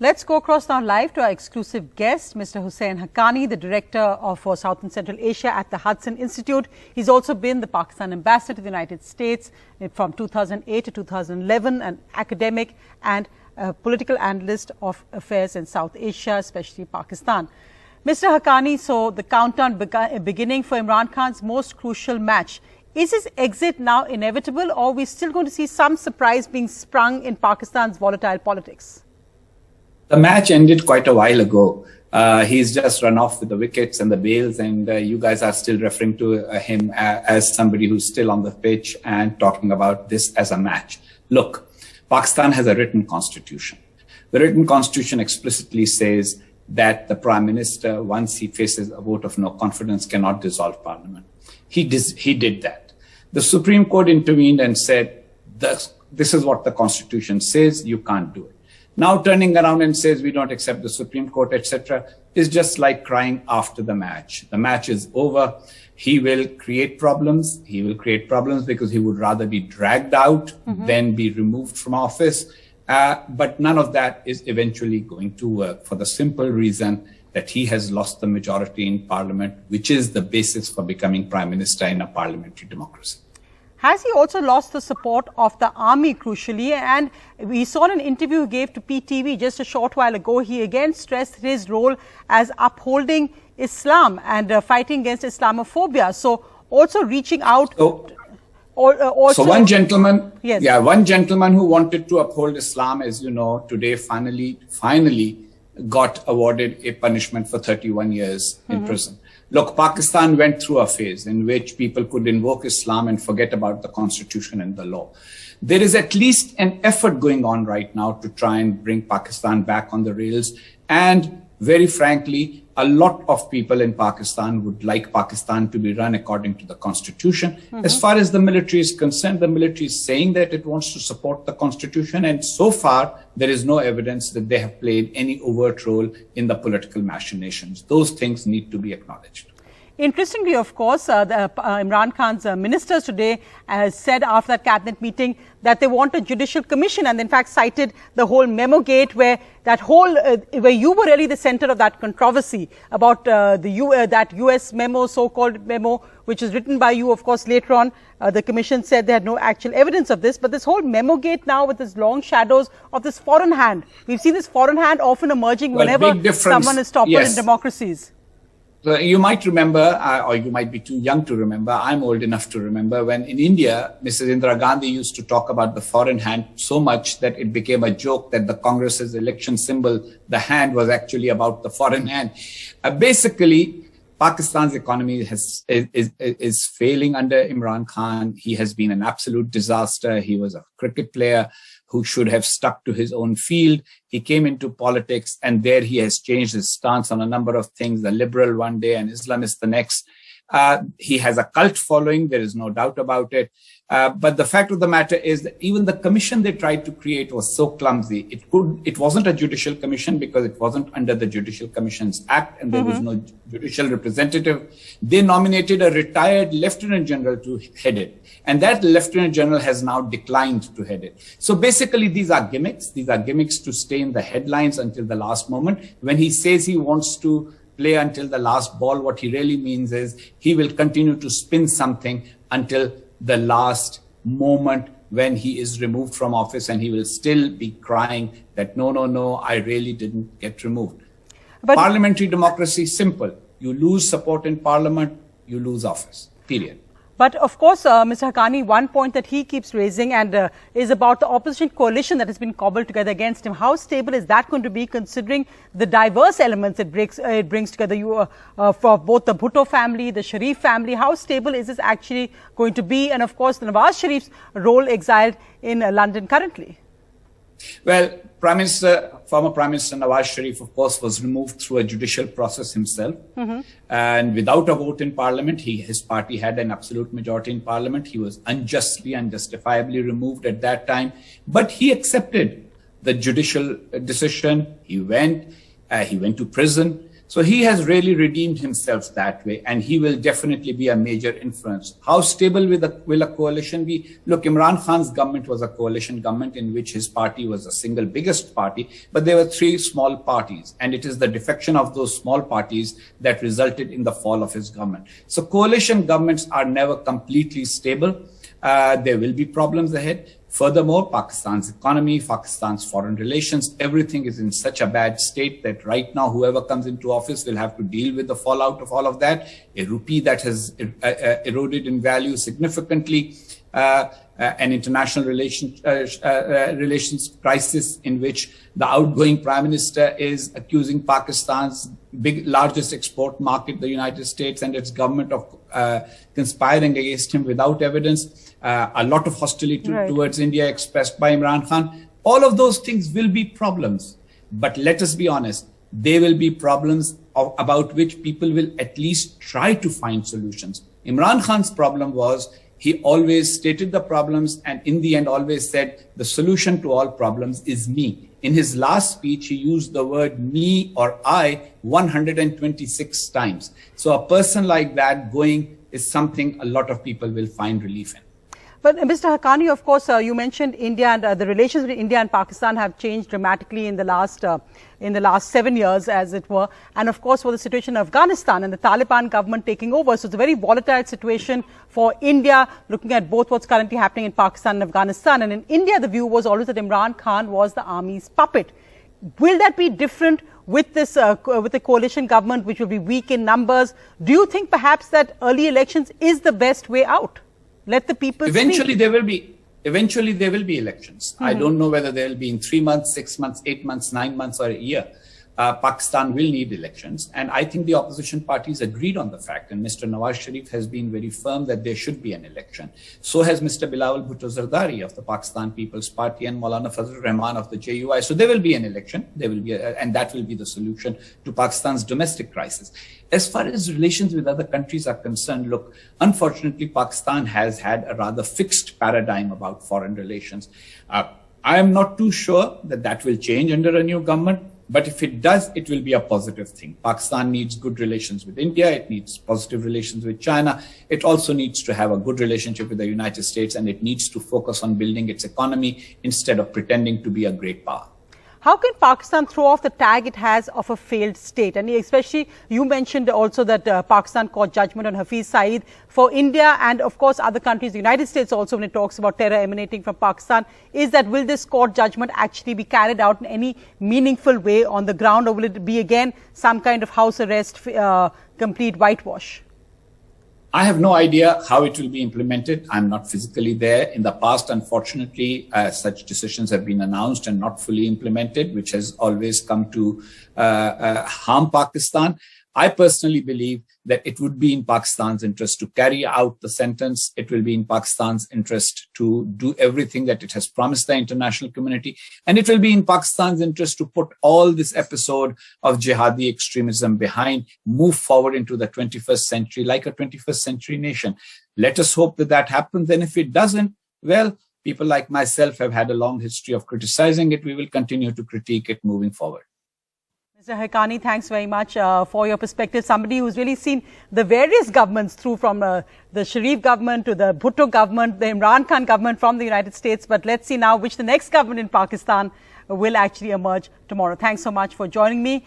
Let's go across now live to our exclusive guest, Mr. Hussain Haqqani, the Director for South and Central Asia at the Hudson Institute. He's also been the Pakistan ambassador to the United States from 2008 to 2011, an academic and political analyst of affairs in South Asia, especially Pakistan. Mr. Haqqani, so the countdown beginning for Imran Khan's most crucial match. Is his exit now inevitable, or are we still going to see some surprise being sprung in Pakistan's volatile politics? The match ended quite a while ago. He's just run off with the wickets and the bails, and you guys are still referring to him as somebody who's still on the pitch and talking about this as a match. Look, Pakistan has a written constitution. The written constitution explicitly says that the Prime Minister, once he faces a vote of no confidence, cannot dissolve Parliament. He did that. The Supreme Court intervened and said, this is what the constitution says, you can't do it. Now turning around and says we don't accept the Supreme Court, etc., is just like crying after the match. The match is over. He will create problems. He will create problems because he would rather be dragged out than be removed from office. But none of that is eventually going to work for the simple reason that he has lost the majority in Parliament, which is the basis for becoming Prime Minister in a parliamentary democracy. Has he also lost the support of the army, crucially? And we saw in an interview he gave to PTV just a short while ago, he again stressed his role as upholding Islam and fighting against Islamophobia. So also reaching out... So one gentleman, one gentleman who wanted to uphold Islam, as you know, today finally got awarded a punishment for 31 years in prison. Look, Pakistan went through a phase in which people could invoke Islam and forget about the constitution and the law. There is at least an effort going on right now to try and bring Pakistan back on the rails. And very frankly, a lot of people in Pakistan would like Pakistan to be run according to the constitution. As far as the military is concerned, the military is saying that it wants to support the constitution. And so far, there is no evidence that they have played any overt role in the political machinations. Those things need to be acknowledged. Interestingly, of course, Imran Khan's ministers today said after that cabinet meeting that they want a judicial commission, and in fact cited the whole memo gate where where you were really the center of that controversy about that US memo, so-called memo, which is written by you. Of course, later on, the commission said they had no actual evidence of this. But this whole memo gate now with this long shadows of this foreign hand. We've seen this foreign hand often emerging whenever someone is toppled in democracies. So you might remember, or you might be too young to remember, I'm old enough to remember, when in India, Mrs. Indira Gandhi used to talk about the foreign hand so much that it became a joke that the Congress's election symbol, the hand, was actually about the foreign hand. Basically, Pakistan's economy is failing under Imran Khan. He has been an absolute disaster. He was a cricket player who should have stuck to his own field. He came into politics, and there he has changed his stance on a number of things, the liberal one day and Islamist the next. He has a cult following, there is no doubt about it. But the fact of the matter is that even the commission they tried to create was so clumsy. It wasn't a judicial commission because it wasn't under the Judicial Commissions Act, and there was no judicial representative. They nominated a retired lieutenant general to head it. And that lieutenant general has now declined to head it. So basically, these are gimmicks. These are gimmicks to stay in the headlines until the last moment. When he says he wants to play until the last ball, what he really means is he will continue to spin something until the last moment when he is removed from office, and he will still be crying that no, I really didn't get removed. But parliamentary democracy is simple. You lose support in parliament, you lose office, period. But of course, Mr. Haqqani, one point that he keeps raising and is about the opposition coalition that has been cobbled together against him. How stable is that going to be, considering the diverse elements it brings together for both the Bhutto family, the Sharif family? How stable is this actually going to be? And of course, the Nawaz Sharif's role exiled in London currently. Well, former Prime Minister Nawaz Sharif, of course, was removed through a judicial process himself. And without a vote in Parliament, his party had an absolute majority in Parliament. He was unjustly and justifiably removed at that time. But he accepted the judicial decision. He went to prison. So he has really redeemed himself that way, and he will definitely be a major influence. How stable will a coalition be? Look, Imran Khan's government was a coalition government in which his party was the single biggest party, but there were three small parties, and it is the defection of those small parties that resulted in the fall of his government. So coalition governments are never completely stable. There will be problems ahead. Furthermore, Pakistan's economy, Pakistan's foreign relations, everything is in such a bad state that right now, whoever comes into office will have to deal with the fallout of all of that. A rupee that has eroded in value significantly, an international relations crisis in which the outgoing prime minister is accusing Pakistan's largest export market, the United States, and its government of conspiring against him without evidence. A lot of hostility towards India expressed by Imran Khan. All of those things will be problems. But let us be honest, they will be problems about which people will at least try to find solutions. Imran Khan's problem was he always stated the problems and in the end always said the solution to all problems is me. In his last speech, he used the word me or I 126 times. So a person like that going is something a lot of people will find relief in. But Mr. Haqqani, of course, you mentioned India and the relations between India and Pakistan have changed dramatically in the last 7 years, as it were. And of course, for the situation in Afghanistan and the Taliban government taking over. So it's a very volatile situation for India, looking at both what's currently happening in Pakistan and Afghanistan. And in India, the view was always that Imran Khan was the army's puppet. Will that be different with this, with the coalition government, which will be weak in numbers? Do you think perhaps that early elections is the best way out? Let the people eventually there will be elections. I don't know whether they will be in 3 months, 6 months, 8 months, 9 months, or a year. Pakistan will need elections. And I think the opposition parties agreed on the fact. And Mr. Nawaz Sharif has been very firm that there should be an election. So has Mr. Bilawal Bhutto Zardari of the Pakistan People's Party and Maulana Fazlur Rahman of the JUI. So there will be an election. There will be, and that will be the solution to Pakistan's domestic crisis. As far as relations with other countries are concerned, look, unfortunately, Pakistan has had a rather fixed paradigm about foreign relations. I am not too sure that that will change under a new government. But if it does, it will be a positive thing. Pakistan needs good relations with India. It needs positive relations with China. It also needs to have a good relationship with the United States, and it needs to focus on building its economy instead of pretending to be a great power. How can Pakistan throw off the tag it has of a failed state? And especially, you mentioned also that Pakistan caught judgment on Hafiz Saeed. For India and, of course, other countries, the United States also, when it talks about terror emanating from Pakistan, is that will this court judgment actually be carried out in any meaningful way on the ground, or will it be, again, some kind of house arrest, complete whitewash? I have no idea how it will be implemented. I'm not physically there. In the past, unfortunately, such decisions have been announced and not fully implemented, which has always come to harm Pakistan. I personally believe that it would be in Pakistan's interest to carry out the sentence. It will be in Pakistan's interest to do everything that it has promised the international community. And it will be in Pakistan's interest to put all this episode of jihadi extremism behind, move forward into the 21st century like a 21st century nation. Let us hope that that happens. And if it doesn't, well, people like myself have had a long history of criticizing it. We will continue to critique it moving forward. Mr. Haqqani, thanks very much for your perspective. Somebody who's really seen the various governments through, from the Sharif government to the Bhutto government, the Imran Khan government from the United States. But let's see now which the next government in Pakistan will actually emerge tomorrow. Thanks so much for joining me.